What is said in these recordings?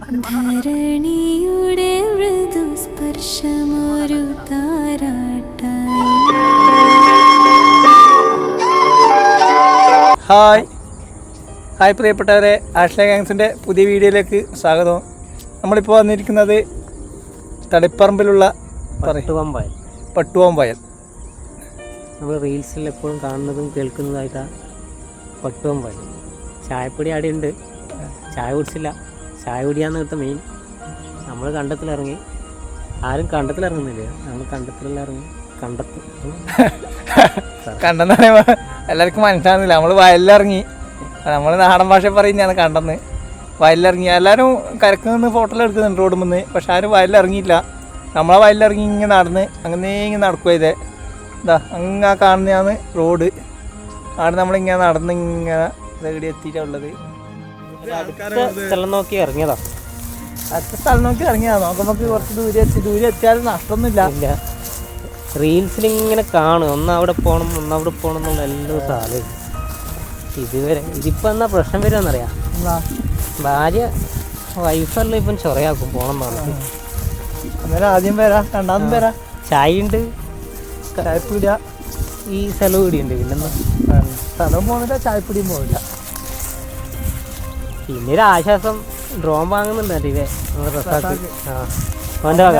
Hi പ്രിയപ്പെട്ടവരെ, ആഷ്ല ഗാങ്സിൻ്റെ പുതിയ വീഡിയോയിലേക്ക് സ്വാഗതം. നമ്മളിപ്പോൾ വന്നിരിക്കുന്നത് തളിപ്പറമ്പിലുള്ള പട്ടുവമ്പയൽ. നമ്മൾ റീൽസിൽ എപ്പോഴും കാണുന്നതും കേൾക്കുന്നതായിട്ടാണ് പട്ടുവമ്പയൽ. ചായപ്പൊടി അവിടെ ഉണ്ട്, ചായ കുടിച്ചില്ല. ചായ കുടിയാന്ന് കേട്ട മെയിൻ. നമ്മൾ കണ്ടത്തിലിറങ്ങി. ആരും കണ്ടത്തിലിറങ്ങുന്നില്ല, നമ്മൾ കണ്ടത്തിലെല്ലാം ഇറങ്ങി. കണ്ടെന്ന് പറയുമ്പോൾ എല്ലാവർക്കും മനസ്സിലാകുന്നില്ല. നമ്മൾ വയലിലിറങ്ങി. നമ്മൾ നാടൻ ഭാഷ പറയുന്നതാണ് കണ്ടെന്ന്. വയലിലിറങ്ങി എല്ലാവരും കരക്ക് നിന്ന് ഫോട്ടോ എടുക്കുന്നുണ്ട് റോഡ് മുന്ന്. പക്ഷെ ആരും വയലിലിറങ്ങിയില്ല. നമ്മളെ വയലിലിറങ്ങി ഇങ്ങനെ നടന്ന് അങ്ങനെ ഇങ്ങനെ നടക്കുക. ഇതേ എന്താ അങ്ങനെ കാണുന്നതാണ് റോഡ്. അവിടെ നമ്മളിങ്ങനെ നടന്ന് ഇങ്ങനെ ഇവിടെ എത്തിയിട്ടുള്ളത്. സ്ഥലം നോക്കി ഇറങ്ങിയതാ. അടുത്ത സ്ഥലം നോക്കി ഇറങ്ങിയതാ. നോക്കുമ്പോൾ കുറച്ച് ദൂരെ എത്തിയാലും നഷ്ടമൊന്നുമില്ല. റീൽസിൽ ഇങ്ങനെ കാണും, ഒന്ന് അവിടെ പോകണം എന്നുള്ള എല്ലാ സാധനം ഇതുവരെ. ഇതിപ്പോൾ എന്നാ പ്രശ്നം വരുമെന്നറിയാം. ഭാര്യ വൈഫെല്ലാം ഇപ്പം ചൊറയാക്കും പോകണം പറഞ്ഞു. അന്നേരം ആദ്യം വരാം, രണ്ടാമതും വരാം. ചായ ഉണ്ട്, ചായപ്പൊടി ഈ സ്ഥലം കൂടിയുണ്ട്. പിന്നെ സ്ഥലവും പോകുന്നില്ല, ചായപ്പൊടിയും പോകില്ല. പിന്നെ ഒരു ആശ്വാസം ഡ്രോൺ വാങ്ങുന്നുണ്ട്. ഇവേ അവൻ്റെ വക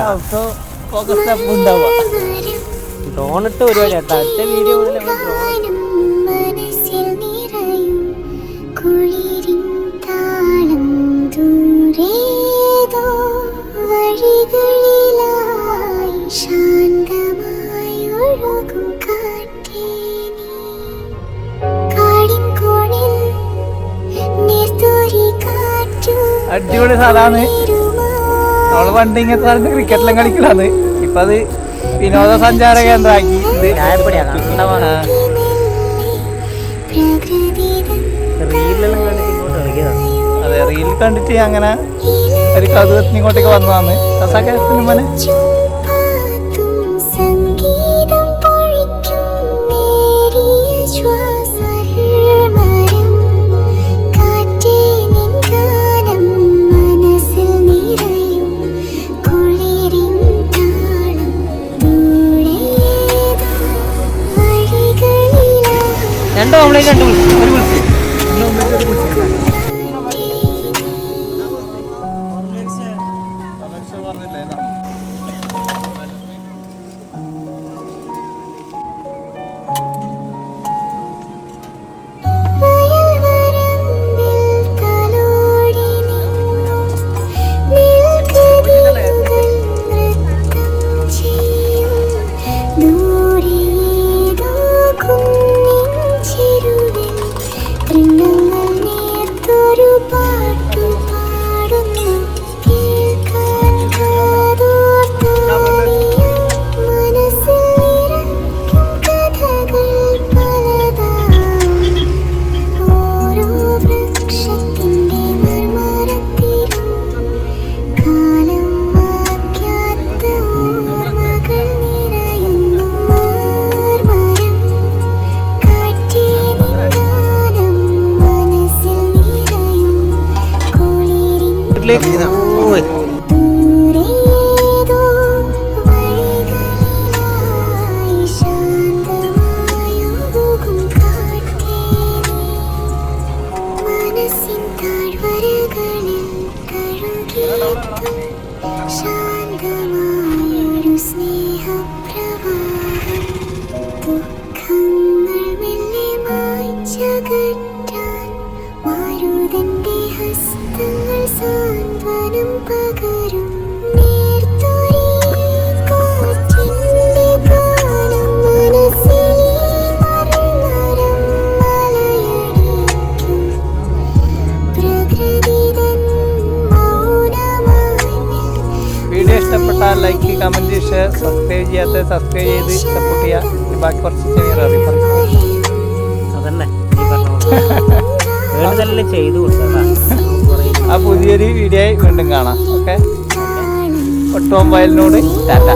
ഡ്രോൺ ഇട്ട് പരിപാടി കേട്ടോ. അടുത്ത വീഡിയോ മുതൽ അടിപൊളി സ്ഥലമാണ്. നമ്മള് പണ്ട് ഇങ്ങനത്തെ സ്ഥലത്ത് ക്രിക്കറ്റെല്ലാം കളിക്കലാണ്. ഇപ്പൊ അത് വിനോദസഞ്ചാര കേന്ദ്രമാക്കി. അതെ, റീൽ കണ്ടിട്ട് അങ്ങനെ ഒരു കൗതുകത്തിന് ഇങ്ങോട്ടേക്ക് വന്നതാണ്. സിനിമന് രണ്ടു ഓംലേറ്റ് രണ്ട് ഒരു വിളിച്ച് ഇഷ്ടപ്പെട്ടാൽ ലൈക്ക്, കമൻറ്റ്, ഷെയർ, സബ്സ്ക്രൈബ് ചെയ്യാത്ത സബ്സ്ക്രൈബ് ചെയ്ത് സപ്പോർട്ട് ചെയ്യുക. ബാക്കി കുറച്ച് അതന്നെ ചെയ്തു ആ പുതിയൊരു വീഡിയോ വീണ്ടും കാണാം. ഓക്കെ, പട്ടുവമ്പയലിനോട് ടാറ്റ.